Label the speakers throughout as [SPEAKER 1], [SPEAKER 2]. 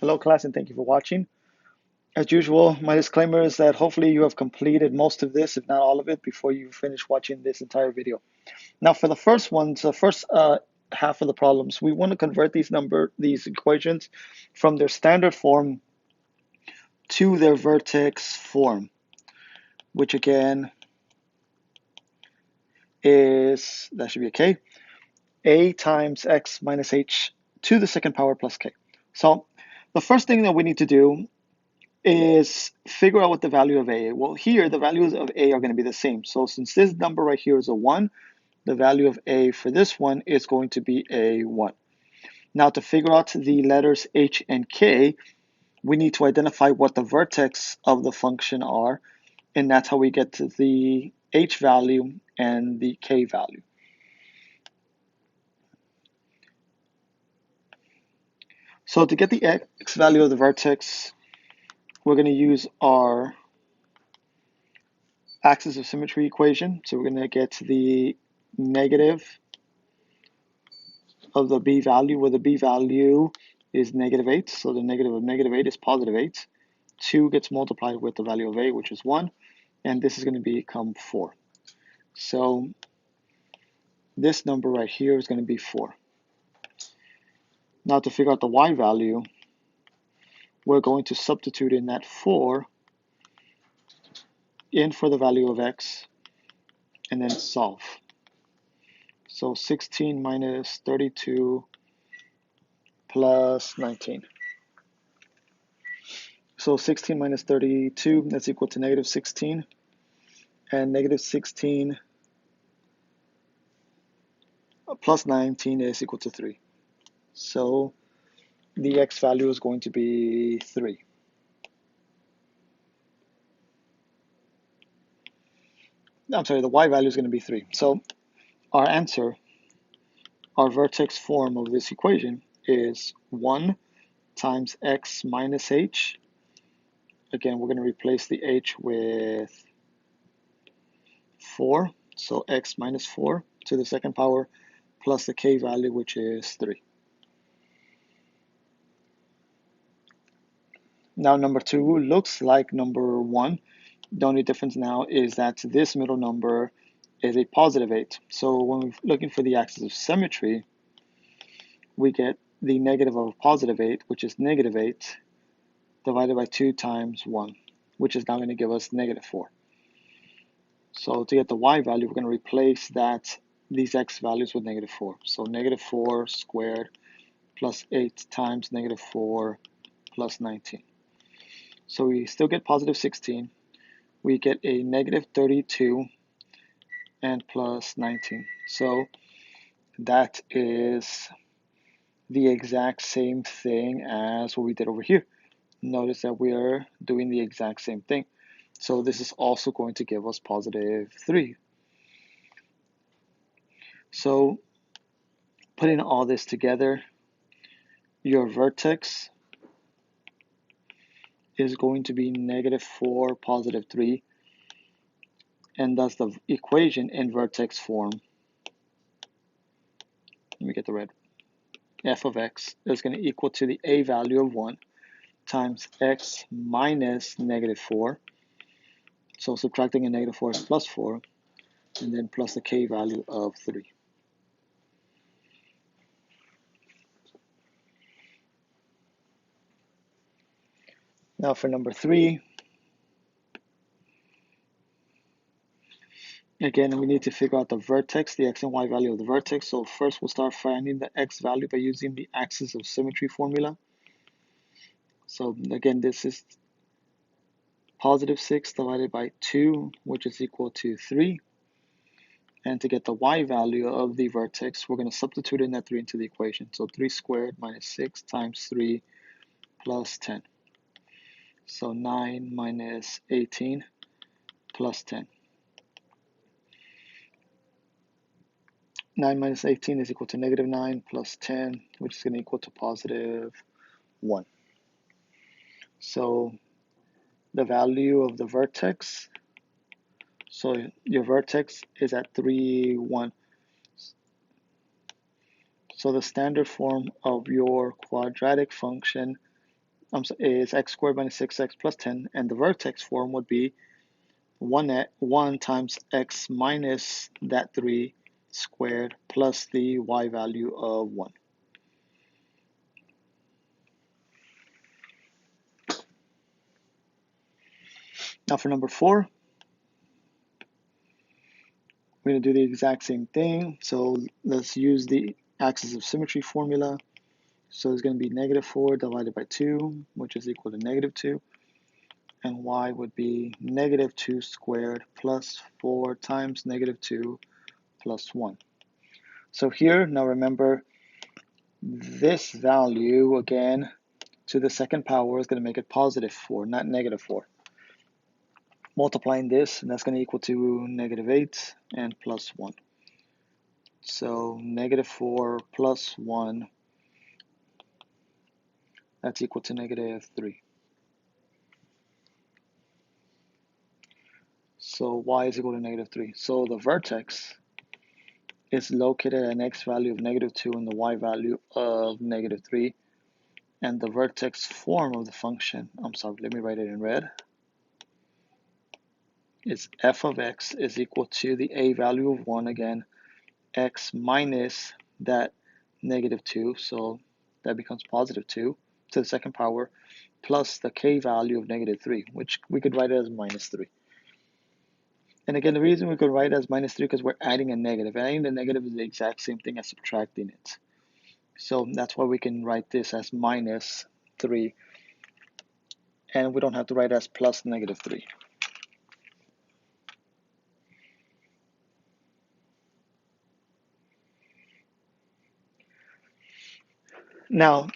[SPEAKER 1] Hello class and thank you for watching. As usual, my disclaimer is that hopefully you have completed most of this, if not all of it, before you finish watching this entire video. Now for the first ones, the first half of the problems, we want to convert these equations from their standard form to their vertex form, which again is, that should be okay, a times x minus h to the second power plus k. So the first thing that we need to do is figure out what the value of a. Well, here the values of a are going to be the same. So since this number right here is a 1, the value of a for this one is going to be a 1. Now to figure out the letters h and k, we need to identify what the vertex of the function are, and that's how we get to the h value and the k value. So to get the x value of the vertex, we're going to use our axis of symmetry equation. So we're going to get the negative of the b value, where the b value is negative 8. So the negative of negative 8 is positive 8. 2 gets multiplied with the value of a, which is 1. And this is going to become 4. So this number right here is going to be 4. Now to figure out the y value, we're going to substitute in that 4 in for the value of x and then solve. So 16 minus 32 plus 19. So 16 minus 32, that's equal to negative 16. And negative 16 plus 19 is equal to 3. So the x value is going to be 3. I'm sorry, the y value is going to be 3. So our answer, our vertex form of this equation is 1 times x minus h. Again, we're going to replace the h with 4. So x minus 4 to the second power plus the k value, which is 3. Now number 2 looks like number 1. The only difference now is that this middle number is a positive 8. So when we're looking for the axis of symmetry, we get the negative of a positive 8, which is negative 8, divided by 2 times 1, which is now going to give us negative 4. So to get the y value, we're going to replace these x values with negative 4. So negative 4 squared plus 8 times negative 4 plus 19. So we still get positive 16. We get a negative 32 and plus 19. So that is the exact same thing as what we did over here. Notice that we are doing the exact same thing. So this is also going to give us positive 3. So putting all this together, your vertex is going to be negative 4, positive 3, and thus the equation in vertex form, let me get the red, f of x is going to equal to the a value of 1 times x minus negative 4. So subtracting a negative 4 is plus 4, and then plus the k value of 3. Now for number 3, again, we need to figure out the vertex, the x and y value of the vertex. So first we'll start finding the x value by using the axis of symmetry formula. So again, this is positive 6 divided by 2, which is equal to 3. And to get the y value of the vertex, we're going to substitute in that 3 into the equation. So 3 squared minus 6 times 3 plus 10. So 9 minus 18 plus 10. 9 minus 18 is equal to negative 9 plus 10, which is going to equal to positive 1. So the value of the vertex, so your vertex is at 3, 1. So the standard form of your quadratic function is x squared minus 6x plus 10, and the vertex form would be 1 times x minus that 3 squared plus the y value of 1. Now for number 4, we're going to do the exact same thing. So let's use the axis of symmetry formula. So it's going to be negative 4 divided by 2, which is equal to negative 2. And y would be negative 2 squared plus 4 times negative 2 plus 1. So here, now remember, this value, again, to the second power is going to make it positive 4, not negative 4. Multiplying this, and that's going to equal to negative 8 and plus 1. So negative 4 plus 1, that's equal to negative 3. So y is equal to negative 3. So the vertex is located at an x value of negative 2 and the y value of negative 3. And the vertex form of the function, let me write it in red, is f of x is equal to the a value of 1, again, x minus that negative 2, so that becomes positive 2 to the second power, plus the k value of negative 3, which we could write it as minus 3. And again, the reason we could write it as minus 3 because we're adding a negative. Adding the negative is the exact same thing as subtracting it. So that's why we can write this as minus 3, and we don't have to write it as plus negative 3. Now,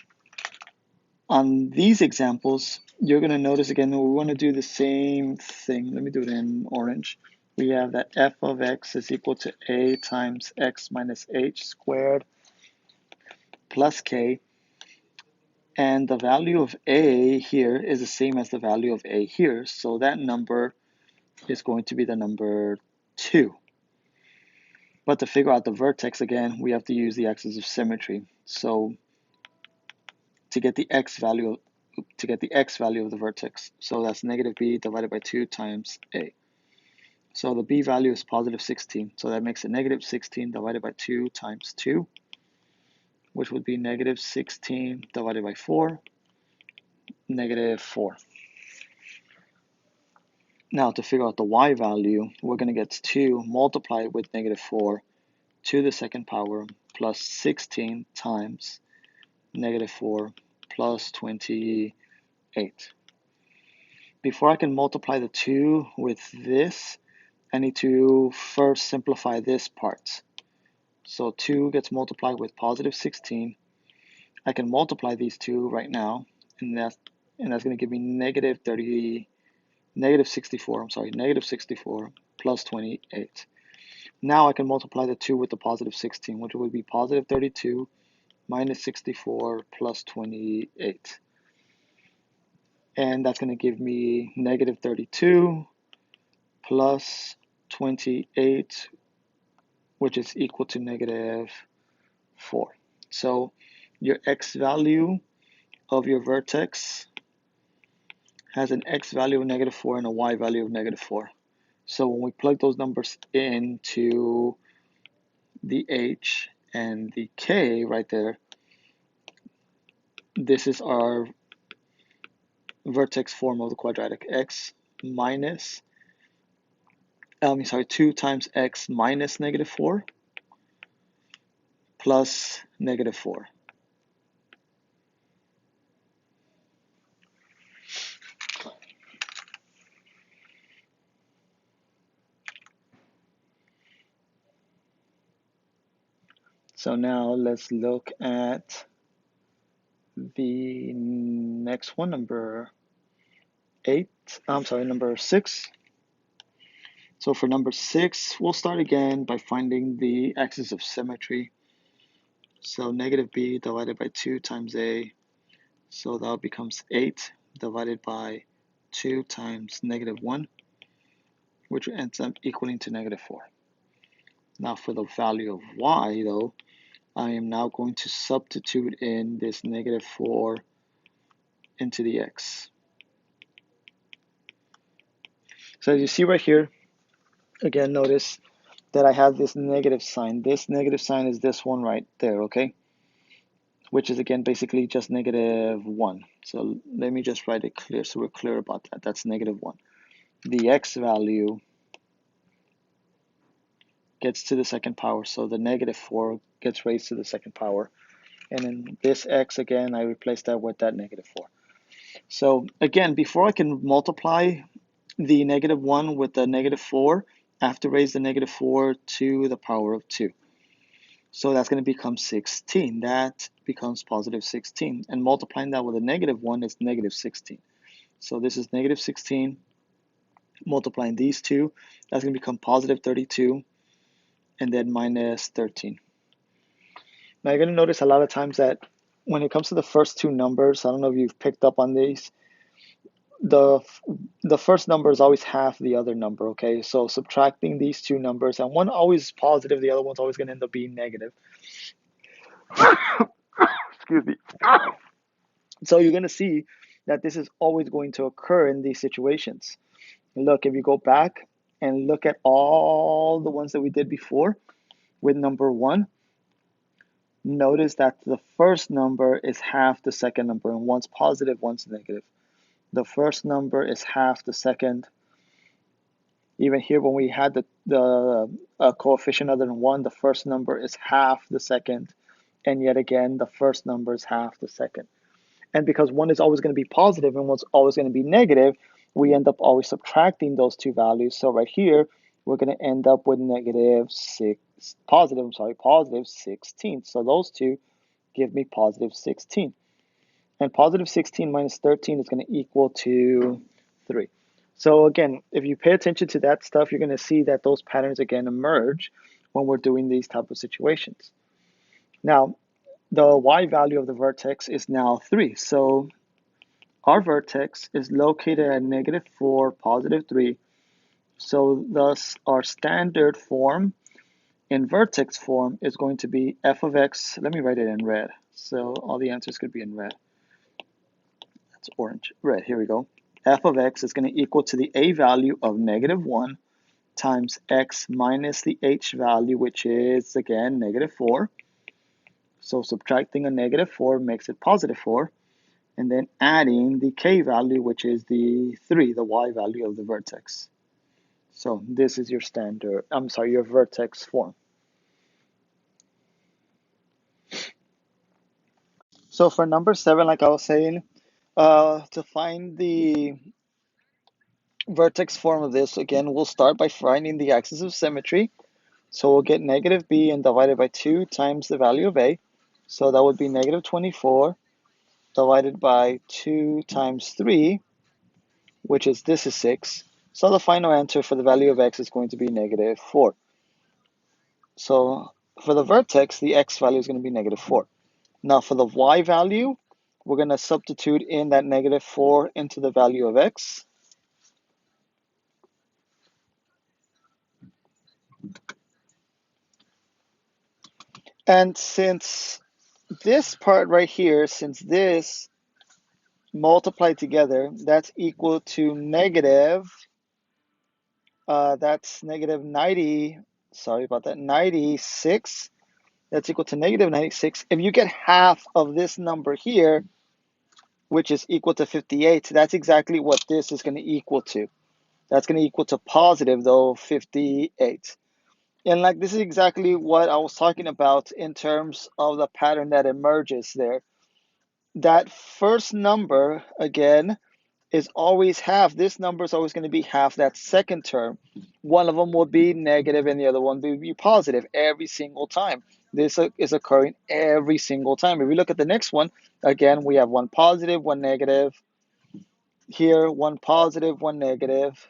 [SPEAKER 1] on these examples, you're going to notice again, we want to do the same thing. Let me do it in orange. We have that f of x is equal to a times x minus h squared plus k. And the value of a here is the same as the value of a here. So that number is going to be the number 2. But to figure out the vertex, again, we have to use the axis of symmetry. So to get the x value of the vertex. So that's negative b divided by 2 times a. So the b value is positive 16. So that makes it negative 16 divided by 2 times 2, which would be negative 16 divided by 4, negative 4. Now to figure out the y value, we're going to get 2 multiplied with negative 4 to the second power plus 16 times negative 4 plus 28. Before I can multiply the 2 with this, I need to first simplify this part. So 2 gets multiplied with positive 16. I can multiply these two right now, and that's going to give me negative 64 plus 28. Now I can multiply the 2 with the positive 16, which would be positive 32 minus 64 plus 28. And that's going to give me negative 32 plus 28, which is equal to negative 4. So your x value of your vertex has an x value of negative 4 and a y value of negative 4. So when we plug those numbers into the h and the k right there, this is our vertex form of the quadratic. X minus, 2 times x minus negative 4 plus negative 4. So now let's look at the next one, number 6. So for number 6, we'll start again by finding the axis of symmetry. So negative b divided by 2 times a, so that becomes 8 divided by 2 times negative 1, which ends up equaling to negative 4. Now for the value of y, though, I am now going to substitute in this negative 4 into the x. So as you see right here, again, notice that I have this negative sign. This negative sign is this one right there, okay? Which is, again, basically just -1. So let me just write it clear so we're clear about that. That's -1. The x value gets to the second power, so the -4 gets raised to the second power. And then this x, again, I replace that with that -4. So again, before I can multiply the -1 with the -4, I have to raise the -4 to the power of 2. So that's going to become 16. That becomes positive 16. And multiplying that with a -1 is -16. So this is -16. Multiplying these two, that's going to become positive 32. And then minus 13. Now you're going to notice a lot of times that when it comes to the first two numbers, I don't know if you've picked up on these, the first number is always half the other number, okay? So subtracting these two numbers, and one always positive, the other one's always going to end up being negative. Excuse me. So you're going to see that this is always going to occur in these situations. Look, if you go back and look at all the ones that we did before with number 1, notice that the first number is half the second number, and one's positive, one's negative. The first number is half the second. Even here, when we had the coefficient other than 1, the first number is half the second. And yet again, the first number is half the second. And because 1 is always going to be positive and 1's always going to be negative, we end up always subtracting those two values. So right here, we're going to end up with positive 16. So those two give me positive 16. And positive 16 minus 13 is going to equal to 3. So again, if you pay attention to that stuff, you're going to see that those patterns again emerge when we're doing these type of situations. Now, the y value of the vertex is now 3. So our vertex is located at -4, positive 3. So thus, our standard form in vertex form is going to be f of x. Let me write it in red. So all the answers could be in red. That's orange. Red, here we go. F of x is going to equal to the a value of -1 times x minus the h value, which is, again, -4. So subtracting a -4 makes it positive 4. And then adding the k value, which is the 3, the y value of the vertex. So this is your your vertex form. So for number 7, like I was saying, to find the vertex form of this, again, we'll start by finding the axis of symmetry. So we'll get -b and divided by 2 times the value of a. So that would be -24 divided by 2 times 3, which is, this is 6. So the final answer for the value of x is going to be -4. So for the vertex, the x value is going to be -4. Now for the y value, we're going to substitute in that -4 into the value of x. And since this part right here, since this multiplied together, that's equal to that's -90, sorry about that, 96. That's equal to -96. If you get half of this number here, which is equal to 58, that's exactly what this is going to equal to. That's going to equal to positive, though, 58. And like, this is exactly what I was talking about in terms of the pattern that emerges there. That first number, again, is always half. This number is always going to be half that second term. One of them will be negative and the other one will be positive every single time. This is occurring every single time. If we look at the next one, again, we have one positive, one negative. Here, one positive, one negative.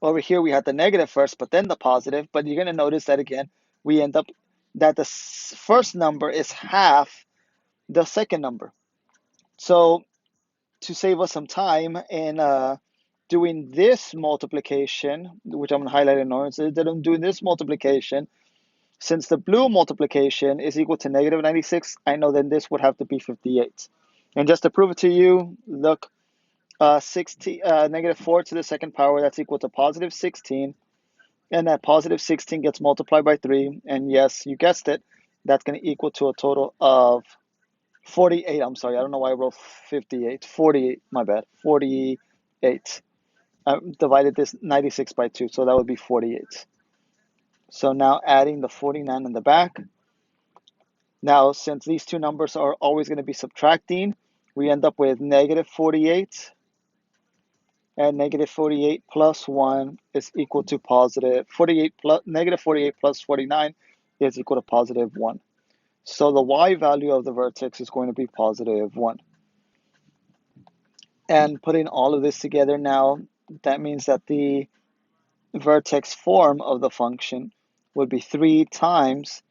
[SPEAKER 1] Over here, we had the negative first, but then the positive. But you're going to notice that, again, we end up that the first number is half the second number. So to save us some time in doing this multiplication, which I'm going to highlight in orange, is that I'm doing this multiplication. Since the blue multiplication is equal to -96, I know then this would have to be 58. And just to prove it to you, look, 16, negative 4 to the second power, that's equal to positive 16. And that positive 16 gets multiplied by 3. And yes, you guessed it, that's going to equal to a total of 48. I'm sorry, I don't know why I wrote 58. 48, my bad. 48. I divided this 96 by 2, so that would be 48. So now adding the 49 in the back. Now, since these two numbers are always going to be subtracting, we end up with negative 48. And negative 48 plus 1 is equal to positive 48 plus negative 48 plus 49 is equal to positive 1. So the y value of the vertex is going to be positive 1. And putting all of this together now, that means that the vertex form of the function would be 3 times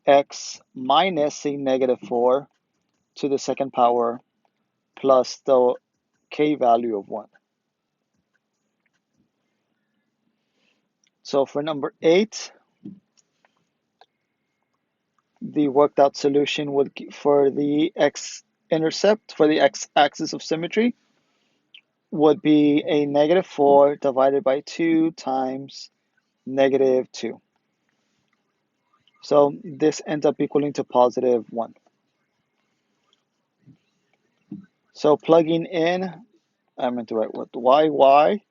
[SPEAKER 1] x minus a negative 4 to the second power plus the k value of 1. So for number 8, the worked out solution would for the x-intercept, for the x-axis of symmetry, would be a negative 4 divided by 2 times negative 2. So this ends up equaling to positive 1. So plugging in, I meant to write what y,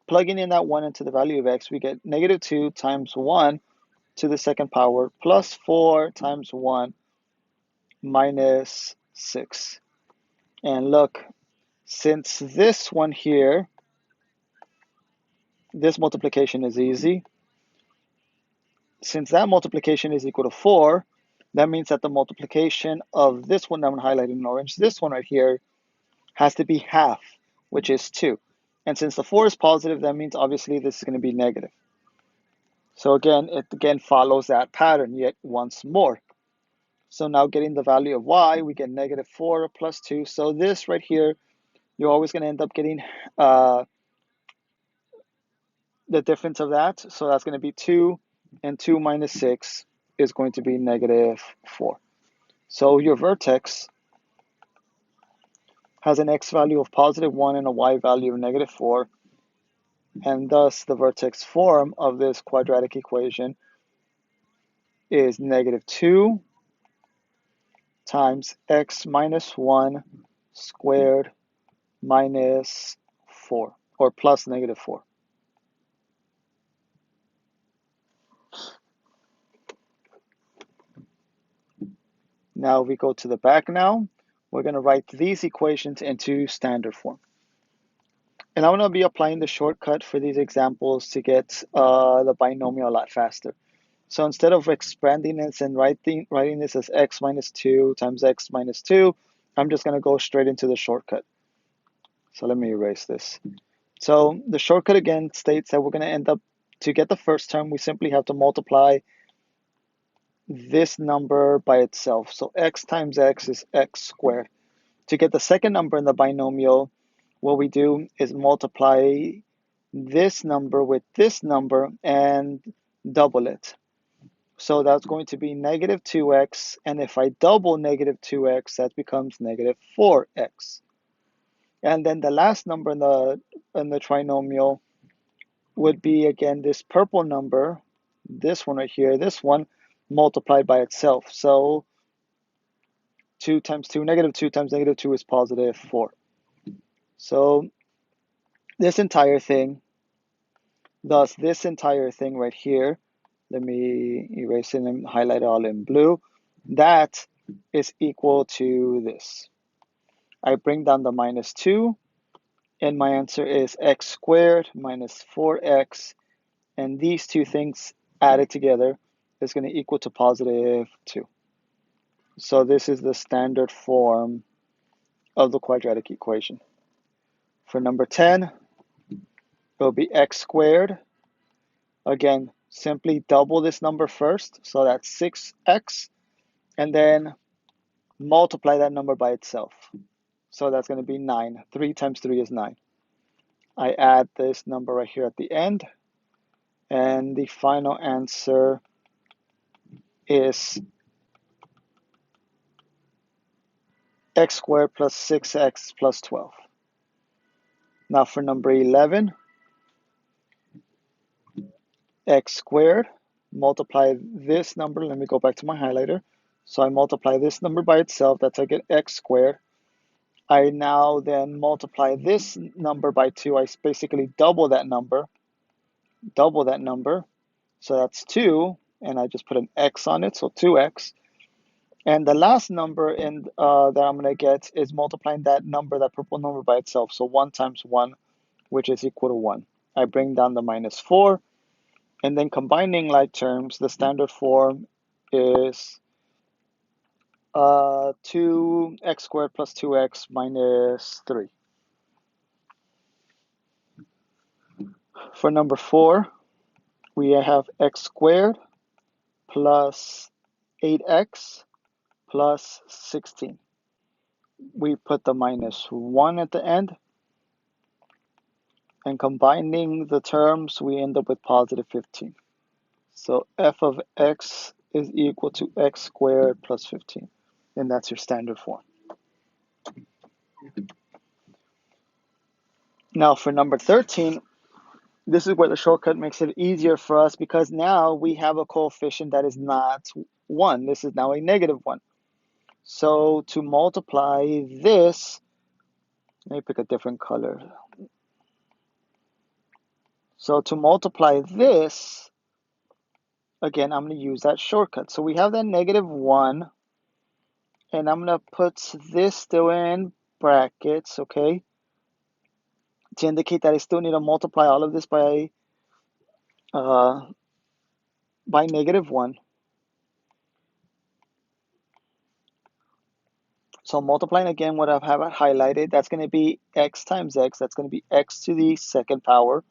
[SPEAKER 1] plugging in that 1 into the value of x, we get negative 2 times 1 to the second power plus 4 times 1 minus 6. And look, since this one here, this multiplication is easy. Since that multiplication is equal to 4, that means that the multiplication of this one that I'm highlighting in orange, this one right here, has to be half, which is 2. And since the 4 is positive, that means obviously this is going to be negative. So again, it again follows that pattern yet once more. So now getting the value of y, we get negative 4 plus 2. So this right here, you're always going to end up getting the difference of that. So that's going to be 2, and 2 minus 6 is going to be negative 4. So your vertex has an x value of positive 1 and a y value of negative 4. And thus the vertex form of this quadratic equation is negative 2 times x minus 1 squared minus 4, or plus negative 4. Now we go to the back now. We're going to write these equations into standard form. And I'm going to be applying the shortcut for these examples to get the binomial a lot faster. So instead of expanding this and writing this as x minus 2 times x minus 2, I'm just going to go straight into the shortcut. So let me erase this. So the shortcut again states that we're going to end up, to get the first term, we simply have to multiply this number by itself. So x times x is x squared. To get the second number in the binomial, what we do is multiply this number with this number and double it. So that's going to be negative 2x, and if I double negative 2x, that becomes negative 4x. And then the last number in the trinomial would be, again, this purple number, this one right here, this one, multiplied by itself. So 2 times 2, negative 2 times negative 2 is positive 4. So this entire thing, thus this entire thing right here, let me erase it and highlight it all in blue, that is equal to this. I bring down the minus 2, and my answer is x squared minus 4x, and these two things added together is going to equal to positive 2. So this is the standard form of the quadratic equation. For number 10, it will be x squared. Again, simply double this number first, so that's 6x, and then multiply that number by itself. So that's going to be 9. 3 times 3 is 9. I add this number right here at the end, and the final answer is x squared plus 6x plus 12. Now for number 11, x squared, multiply this number. Let me go back to my highlighter. So I multiply this number by itself. That's I get x squared. I now then multiply this number by 2. I basically double that number. So that's 2, and I just put an x on it, so 2x. And the last number that I'm going to get is multiplying that number, that purple number by itself. So 1 times 1, which is equal to 1. I bring down the minus 4. And then combining like terms, the standard form is 2x squared plus 2x minus 3. For number 4, we have x squared plus 8x plus 16. We put the minus 1 at the end. And combining the terms, we end up with positive 15. So f of x is equal to x squared plus 15. And that's your standard form. Now for number 13, this is where the shortcut makes it easier for us because now we have a coefficient that is not 1. This is now a negative 1. So to multiply this, let me pick a different color. So to multiply this, again, I'm going to use that shortcut. So we have that negative 1, and I'm going to put this still in brackets, okay, to indicate that I still need to multiply all of this by negative 1. So multiplying again what I have highlighted, that's going to be x times x. That's going to be x to the second power.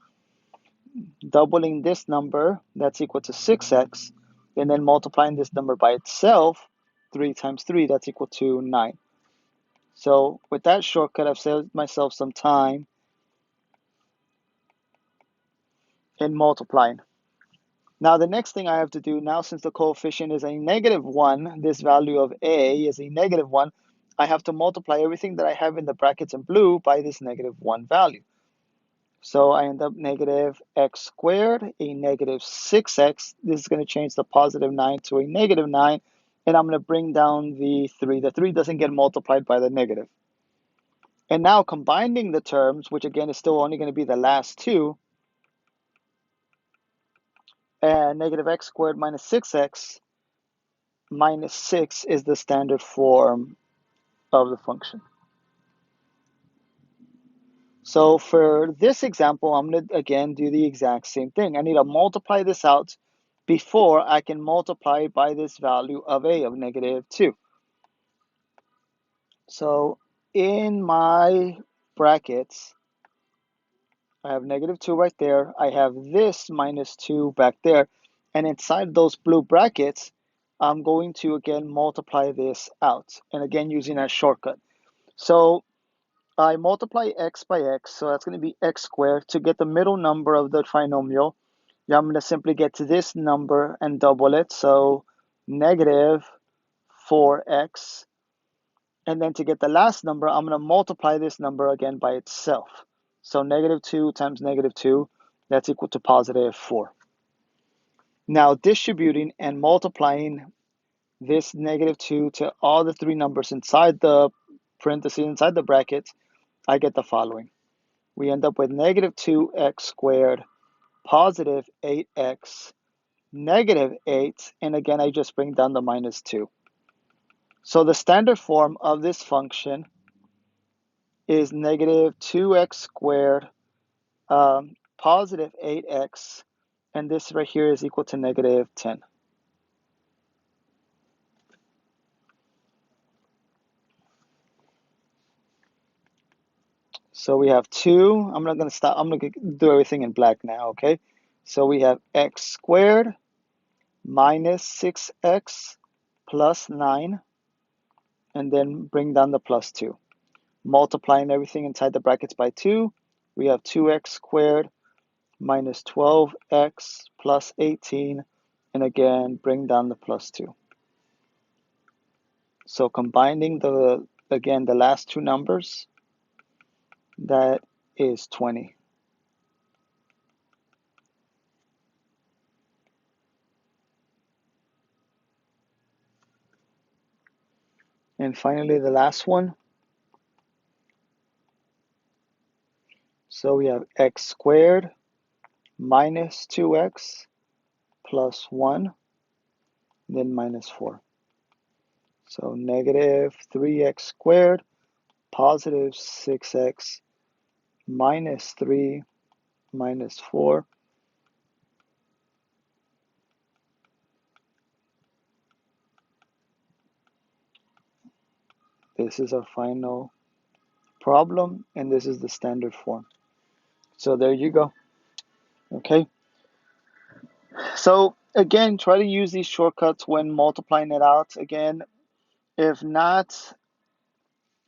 [SPEAKER 1] Doubling this number, that's equal to 6x. And then multiplying this number by itself, 3 times 3, that's equal to 9. So with that shortcut, I've saved myself some time in multiplying. Now the next thing I have to do now, since the coefficient is a negative 1, this value of a is a negative 1, I have to multiply everything that I have in the brackets in blue by this negative 1 value. So I end up negative x squared, a negative 6x. This is going to change the positive 9 to a negative 9. And I'm going to bring down the 3. The 3 doesn't get multiplied by the negative. And now combining the terms, which again is still only going to be the last two, and negative x squared minus 6x minus 6 is the standard form of the function. So for this example, I'm going to again do the exact same thing. I need to multiply this out before I can multiply by this value of a of negative 2. So in my brackets, I have negative 2 right there. I have this minus 2 back there. And inside those blue brackets, I'm going to again multiply this out. And again, using that shortcut. So I multiply x by x. So that's going to be x squared. To get the middle number of the trinomial, I'm going to simply get to this number and double it. So negative 4x. And then to get the last number, I'm going to multiply this number again by itself. So negative 2 times negative 2, that's equal to positive 4. Now distributing and multiplying this negative 2 to all the three numbers inside the parentheses, inside the brackets, I get the following. We end up with negative 2x squared, positive 8x, negative 8, and again, I just bring down the minus 2. So the standard form of this function is negative 2x squared, positive 8x, and this right here is equal to negative 10. So we have 2. I'm not going to stop. I'm going to do everything in black now, okay? So we have x squared minus 6x plus 9, and then bring down the plus 2. Multiplying everything inside the brackets by 2, we have 2x squared minus 12x plus 18, and again, bring down the plus 2. So combining the again, the last two numbers, that is 20. And finally, the last one. So we have x squared minus 2x plus 1, then minus 4. So negative 3x squared, positive 6x minus 3 minus 4. This is our final problem, and this is the standard form. So there you go. Okay. So again, try to use these shortcuts when multiplying it out. Again, if not,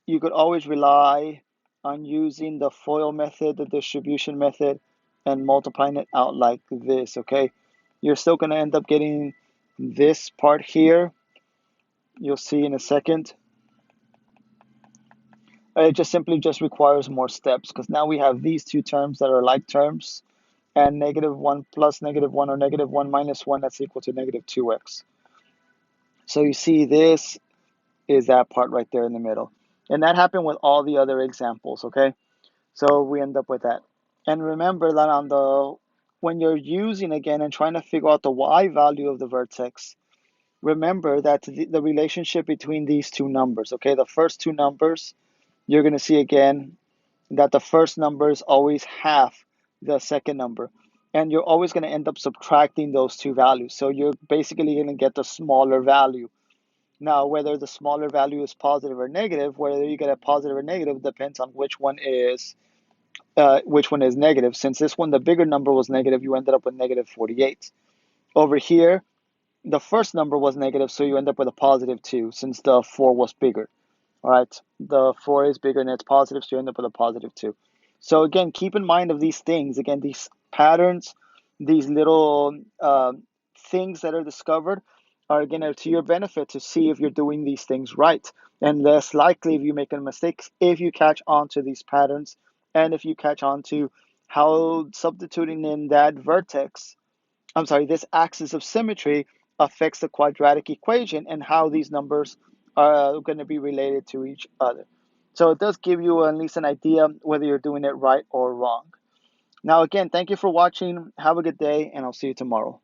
[SPEAKER 1] you could always rely on using the FOIL method, the distribution method, and multiplying it out like this, okay? You're still going to end up getting this part here. You'll see in a second. It just simply just requires more steps because now we have these two terms that are like terms, and negative 1 plus negative 1 or negative 1 minus 1, that's equal to negative 2x. So you see this is that part right there in the middle. And that happened with all the other examples, okay? So we end up with that. And remember that on the when you're using again and trying to figure out the y value of the vertex, remember that the relationship between these two numbers, okay? The first two numbers, you're going to see again that the first number is always half the second number. And you're always going to end up subtracting those two values. So you're basically going to get the smaller value. Now, whether the smaller value is positive or negative, whether you get a positive or negative depends on which one is negative. Since this one, the bigger number was negative, you ended up with negative 48. Over here, the first number was negative, so you end up with a positive 2 since the 4 was bigger. All right, the 4 is bigger and it's positive, so you end up with a positive 2. So again, keep in mind of these things. Again, these patterns, these little things that are discovered are again to your benefit to see if you're doing these things right. And less likely if you make a mistake if you catch on to these patterns and if you catch on to how substituting in that vertex, this axis of symmetry affects the quadratic equation and how these numbers are going to be related to each other. So it does give you at least an idea whether you're doing it right or wrong. Now, again, thank you for watching. Have a good day, and I'll see you tomorrow.